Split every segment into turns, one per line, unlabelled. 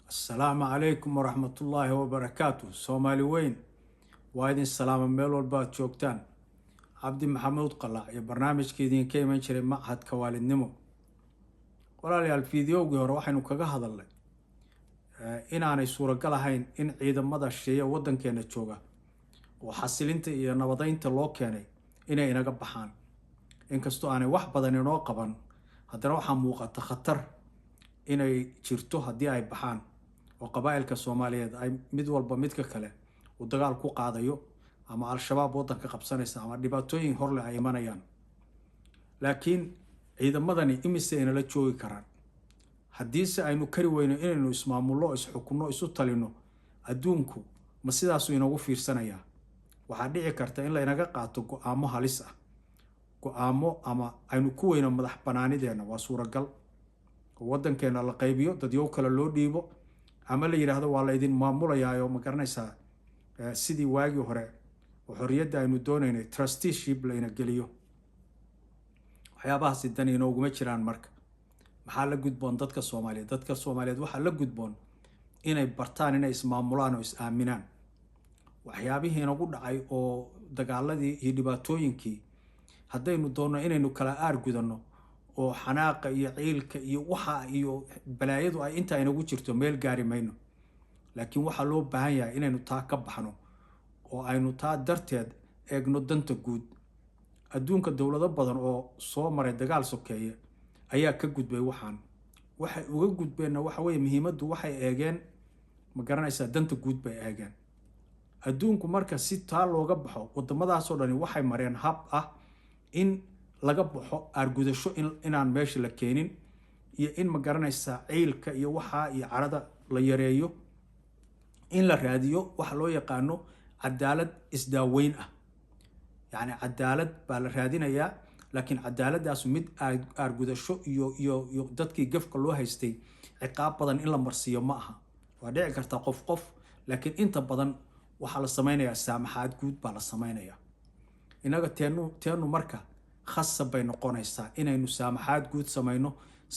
السلام عليكم ورحمة الله وبركاته. سومالي وين وايدين السلام ميل والبات جوجتان عبد محمود قلع يا برنامج كيدين كيما جري معهد كوالد نمو ولا الفيديو جه روح إنه كجا هذا الله إن أنا صورة قلها إن عيد مدى الشيء ودن كانت جوجا وحصلنت يا نبضين تلو كاني إن جبحان إن كستو أنا واحد بدن ناقبا هذا روح موقع خطر إن جرتو هدي أي بحان وقبائل كالصومالية أي مد والبا مد ككله ودقال كو قاضيو أما على الشباب وطن كقبسانيس أما دباتوين هورلا أيمانيان لكن إذا مدني إمسي إن لا تشوي كران حديث أينو كري وينو إنو اسمام الله إسحكمنا إسو تلينو أدونكو مسيداسو ينوغو فير سنايا وحديعي كارتا إن لا ينغا قاتو قوامو هاليسا قوامو أما أينو كوينو مدح بناني دينا واسورة قل ودن كينا لقايبيو داديو كلا لو ديبو ama la yiraahdo waa la idin maamulayaa ma garanaysaa sidii waagi hore oo xorriyadda aynu doonaynay trusteeship layna geliyo waxyaabahaasi dan inooguma jiraan marka maxaa la gudboon dadka Soomaaliyeed waxaa la gudboon inay bartaan inay ismaamulaan oo is aaminaan waxyaabihii inagu dhacay oo dagaaladii iyo dhibaatooyinkii haddaynu doonno inaynu kala aargudanno oo xanaaqa iyo ciilka iyo waxa iyo balaayadu ay inta inagu jirto meel gaari mayno laakiin waxa loo baahan yahay inaynu taa ka baxno oo aynu taa darteed eegno danta guud adduunka dawlado badan oo soo maray dagaal sokeeye ayaa ka gudbay waxay uga gudbeenna waxa weeye muhiimaddu waxay eegeen ma garanaysaa danta guud bay eegeen adduunku marka si taa looga baxo wadamadaas oo dhani waxay mareen hab ah in laga baxo aargudasho inaan meesha la keenin iyo in ma garanaysaa ciilka iyo waxa iyo carada la yareeyo in la raadiyo waxa loo yaqaano cadaalad isdaaweyn ah yani cadaalad baa la raadinayaa laakiin cadaaladaas mid aargudasho iyo dadkii gafka loo haystay ciqaab badan in la marsiyo ma aha waa dhici karta qof laakiin inta badan waxa la samaynayaa saamaxaad guud baa la samaynayaa inaga teenu marka khasab bay noqonaysaa inaynu saamaxaad guud samayno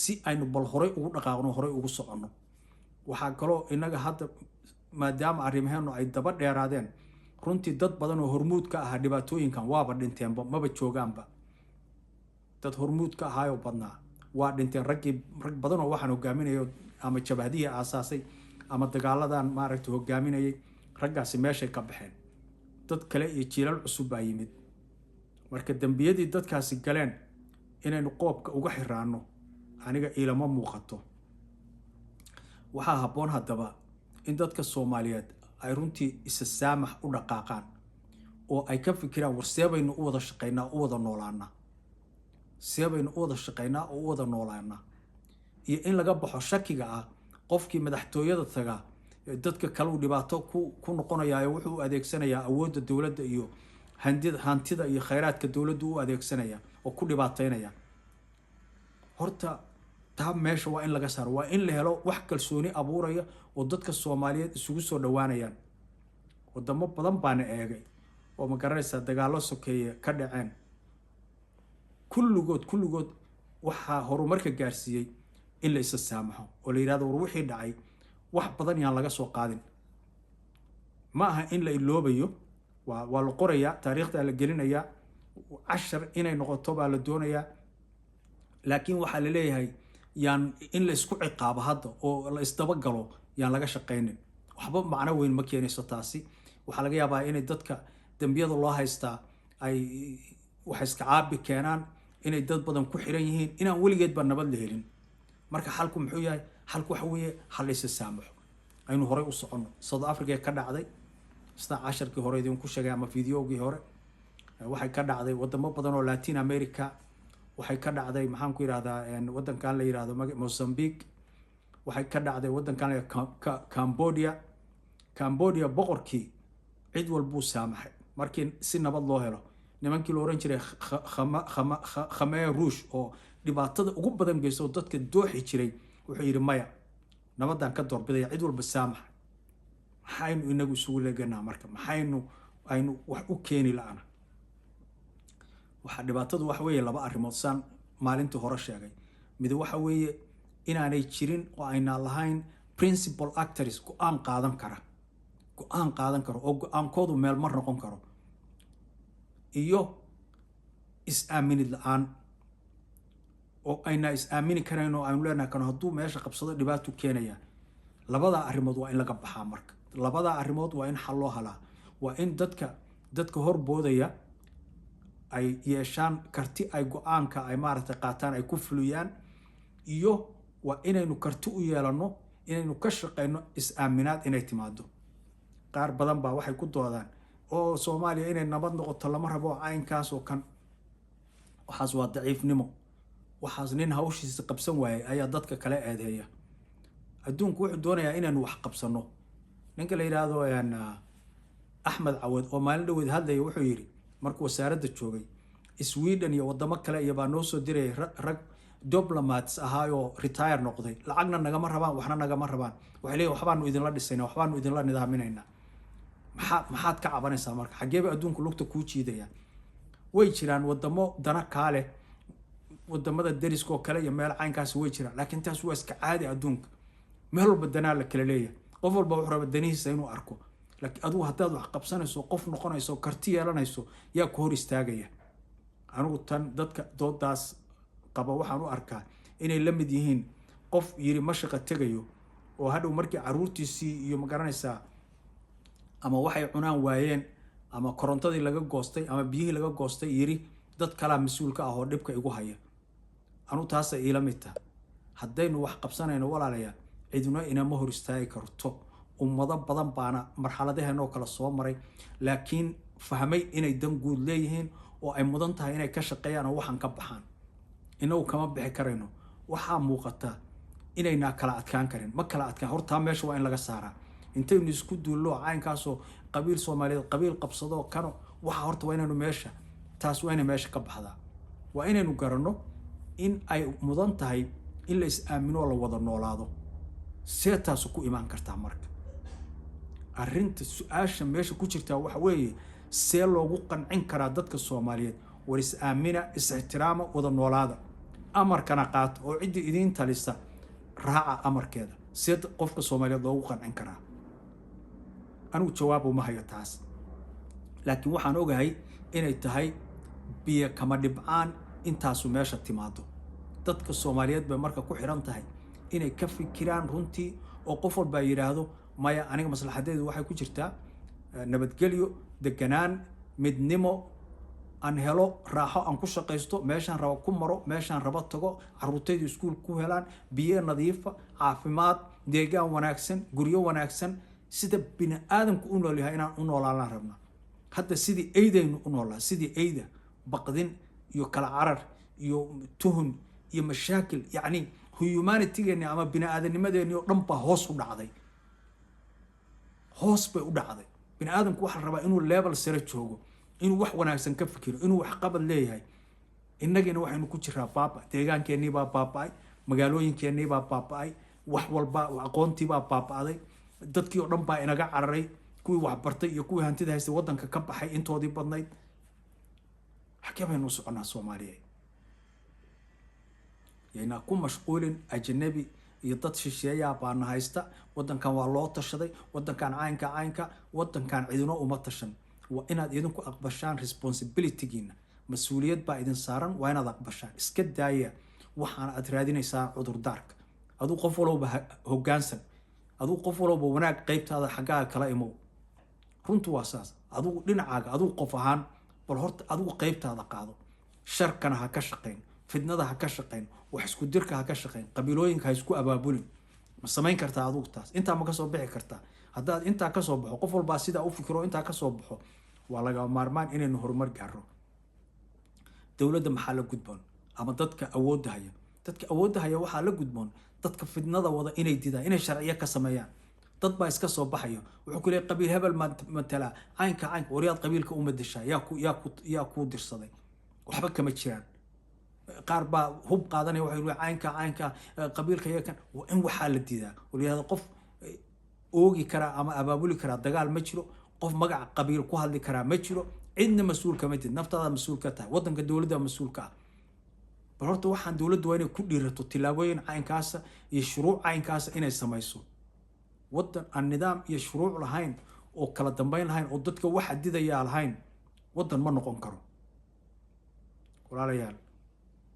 si aynu bal horay ugu dhaqaaqno horay ugu soconno waxaa kaloo inaga hadda maadaama arrimaheenu ay daba dheeraadeen runtii dad badan oo hormuud ka ahaa dhibaatooyinkan waaba dhinteenba maba joogaanba dad hormuud ka ahaayoo badnaa waa dhinteen rag badan oo waxaan hogaaminayo ama jabhadihii aasaasay ama dagaaladan maaragtay hogaaminayay raggaasi meeshay ka baxeen dad kale iyo jiilal cusub baa yimid marka dambiyadii dadkaasi galeen inaynu qoobka uga xiraano aniga ilama muuqato waxaa habboon haddaba in dadka Soomaaliyeed ay runtii isa saamax u dhaqaaqaan oo ay ka fikiraan war seebaynu u wada shaqeynaa u wada noolaana iyo in laga baxo shakiga ah qofkii madaxtooyada taga dadka kale u dhibaato ku noqonayaa wuxuu adeegsanayaa awoodda dawladda iyo hantida iyo khayraadka dawladdu u adeegsanaya oo ku dhibaateynaya horta taa meesha waa in laga saaro waa in la helo wax kalsooni abuuraya oo dadka Soomaaliyeed isugu soo dhawaanayaan wadamo badan baan eegay oo ma garanaysaa dagaalo sokeeye ka dhaceen kulligood waxa horumarka gaarsiiyay in la isa saamaxo oo la yiraahdo war wixii dhacay wax badan yaan laga soo qaadin ma aha in la iloobayo waa la qorayaa taariikhda la gelinayaa cashar inay noqoto baa la doonayaa laakiin waxa la leeyahay yaan in la isku ciqaabo hadda oo la isdaba galo yaan laga shaqeynin waxba macna weyn ma keenayso taasi waxa laga yaabaa inay dadka dambiyada loo haystaa ay wax iska caabi keenaan inay dad badan ku xiran yihiin inaan weligeed ba nabad la helin marka xalku muxuu yahay xalku waxa weeye hal is saamaxo aynu horay u socono South Africa ka dhacday isna casharkii hore idin ku sheegay ama fiidiyoogii hore waxay ka dhacday wadamo badan oo Latin America waxay ka dhacday maxaan ku yiraahdaa wadankan la yiraahdo Mozambique waxay ka dhacday wadankan la Cambodia boqorkii cid walba saamaxay markii si nabad loo helo nimankii loo oran jiray Khmer Rouge oo dhibaatada ugu badan geysay dadka dooxi jiray wuxuu yiri maya nabadan ka doorbiday cid walba saamax maxaynu inagu isugu leeganaa marka maxaynu wax u keeni laana waxa dhibaatadu wax weeye laba arrimood san maalintii hore sheegay mid waxa weeye inaanay jirin oo ayna lahayn principal actors go-aan qaadan karo oo go-aankoodu meel mar noqon karo iyo is-aaminid la-aan oo ayna is-aamini karayn oo aynu leenahay kano hadduu meesha qabsado dhibaato keenaya. labadaa arrimood waa in laga baxaa marka. labadaa arrimood waa in xal loo halaa. waa in dadka horboodaya ay yeeshaan karti ay go-aanka ay maaragtay qaataan ay ku fuliyaan, iyo waa inaynu karti u yeelano inaynu ka shaqeyno is-aaminaad inay timaado. qaar badan baa waxay ku doodaan oo Soomaaliya inay nabad noqoto lama rabo caynkaas oo kan. waxaas waa daciifnimo. waxaas nin hawshiisa qabsan waayay ayaa dadka kale eedeeya. adduunku wuxuu doonayaa inaynu wax qabsano. ninka la yiraahdo Axmed Cawad oo maalin dhaweed hadlaya wuxuu yiri markuu wasaaradda joogay Sweden iyo wadamo kale iyo baa noo soo diray rag diplomats ahaayo retire noqday, lacagna nagama rabaan waxna nagama rabaan, waxay leeyihiin waxbaanu idinla dhisayna waxbaanu idinla nidaaminayna. maxaad ka cabanaysaa marka? xageeba adduunku lugta kuu jiidaya? way jiraan wadamo dana kaale, wadamada deriskoo kale iyo meel caynkaas way jiraan, laakiin taas waa iska caadi adduunka. meel walba danaa la kala leeyahay, qof walba wuxuu rabaa danihiisa inuu arko. laakiin adigu haddaad wax qabsanayso, qof noqonayso, karti yeelanayso, yaa ku hor istaagaya? anigu tan dadka doodaas qaba waxaan u arkaa inay la mid yihiin qof yiri ma shaqo tegayo oo hadhow markii caruurtiisii iyo ma garanaysaa ama waxay cunaan waayeen ama korontadii laga goostay ama biyihii laga goostay yiri dad kala mas'uulka ah oo dhibka igu haya. anu taas ay ila mid tahay. haddaynu wax qabsanayno walaalayaal, cidina inama hor istaagi karto. ummado badan baana marxaladaheena oo kala soo maray, laakiin fahmay inay dan guud leeyihiin oo ay mudan tahay inay ka shaqeeyaan oo waxaan ka baxaan. inagu kama bixi karayno. waxaa muuqata inayna kala adkaan karin. ma kala adkaan. horta meesha waa in laga saaraa. intaynu isku duullo caynkaasoo qabiil Soomaaliyeed qabiil qabsado kano, waxa horta waa inaynu meesha taas waa inay meesha ka baxdaa. waa inaynu garanno in ay mudan tahay in la is-aamino la wada noolaado. see taas ku imaan kartaa marka? arrinta su-aasha meesha ku jirta waxa weeye see loogu qancin karaa dadka Soomaaliyeed war is-aamina, is-ixtiraama, wada noolaada, amarkana qaata oo cidii idin talisa raaca amarkeeda. see qofka Soomaaliyeed loogu qancin karaa? anigu jawaab uma hayo taas, laakiin waxaan ogahay inay tahay biyo kama dhibcaan intaasu meesha timaado. dadka Soomaaliyeed bay marka ku xiran tahay inay ka fikiraan runtii oo qof walba yiraahdo maya aniga maslaxadeedu waxay ku jirtaa nabadgelyo, deganaan, midnimo, aan helo raaxo, aan ku shaqeysto, meeshaan rabo ku maro, meeshaan rabo tago, caruurtaydu iskuul ku helaan, biyo nadiif ah, caafimaad, deegaan wanaagsan, guryo wanaagsan, sida bini aadamku u nool yahay inaan u noolaan rabnaa. hadda sidii eydaynu u noolaa, sidii eyda, baqdin iyo kala carar iyo tuhun iyo mashaakil, yacni humanity-geeni ama bini aadamnimadeeni oo dhan baa hoos u dhacday. hoos bay u dhacday. bini aadamku waxa la rabaa inuu level sare joogo, inuu wax wanaagsan ka fikiro, inuu wax qabad leeyahay. innagina waxaynu ku jiraa baaba. deegaankeenii baa baaba'ay, magaalooyinkeenii baa baaba'ay, wax walba aqoontii baa baaba'day, dadkii oo dhan baa inaga cararay, kuwii wax bartay iyo kuwii hantida haystay waddanka ka baxay intoodii badnayd. xagee baynu u soconaa Soomaaliyeed? yayna ku mashquulin ajnabi iyo dad shisheeyaa baana haysta. waddankan waa loo tashaday, waddankan caynka waddankan cidino uma tashan. waa inaad idinku aqbashaan responsibility-giina. mas-uuliyad baa idin saaran, waa inaad aqbashaan. iska daaya waxaana aad raadinaysaa cudurdaarka. aduu qof walba hoggaansan, aduu qof walba wanaag qaybtaada xaggaaga kala imow. runtu waa saas. aduu dhinacaaga, aduu qof ahaan bal horta aduu qaybtaada qaado. sharkana ha ka shaqayn, fidnada ha ka shaqayn, wax isku dirka ha ka shaqayn, qabiilooyinka ha isku abaabulin. ma samayn kartaa adugu taas? intaa ma ka soo bixi kartaa? haddaad intaa ka soo baxo, qof walbaa sidaa u fikiro intaa ka soo baxo, waa laga maarmaan inaynu horumar gaarno. dowladda maxaa la gudboon? ama dadka awoodda haya? dadka awoodda haya waxaa la gudboon dadka fidnada wada inay didaan, inay sharciyo ka sameeyaan. dad baa iska soo baxayo wuxuu ku leeyahay qabiil hebel matala caynka waryaad qabiilka u madashaa, yaa ku dirsaday. waxba kama jiraan. qaar baa hub qaadanaya waxay leeyahay caynka qabiilka yakan. waa in waxaa la diidaa. waliyaada qof oogi kara ama abaabuli kara dagaal ma jiro, qof magac qabiil ku hadli kara ma jiro, cidna mas'uul kama tid. naftaada mas'uul ka tahay, waddanka dowladda mas'uul ka ah. bal horta waxaan dowladdu waa inay ku dhiirato tilaabooyin caynkaasa iyo shuruuc caynkaasa inay samayso. waddan aan nidaam iyo shuruuc lahayn oo kala dambeyn lahayn oo dadka wax xadidayaa lahayn waddan ma noqon karo. walaalayaal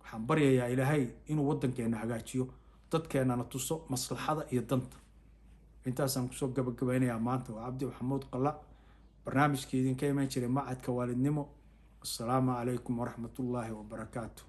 waxaan baryayaa ilaahay inuu waddankeena hagaajiyo, dadkeenana tuso maslaxada iyo danta. intaasaan kusoo gabagabaynayaa maanta. waa cabdi maxamuud qalla, barnaamijkii idinka iman jiray macadka waalidnimo. assalaamu calaykum waraxmatullaahi wabarakaatu.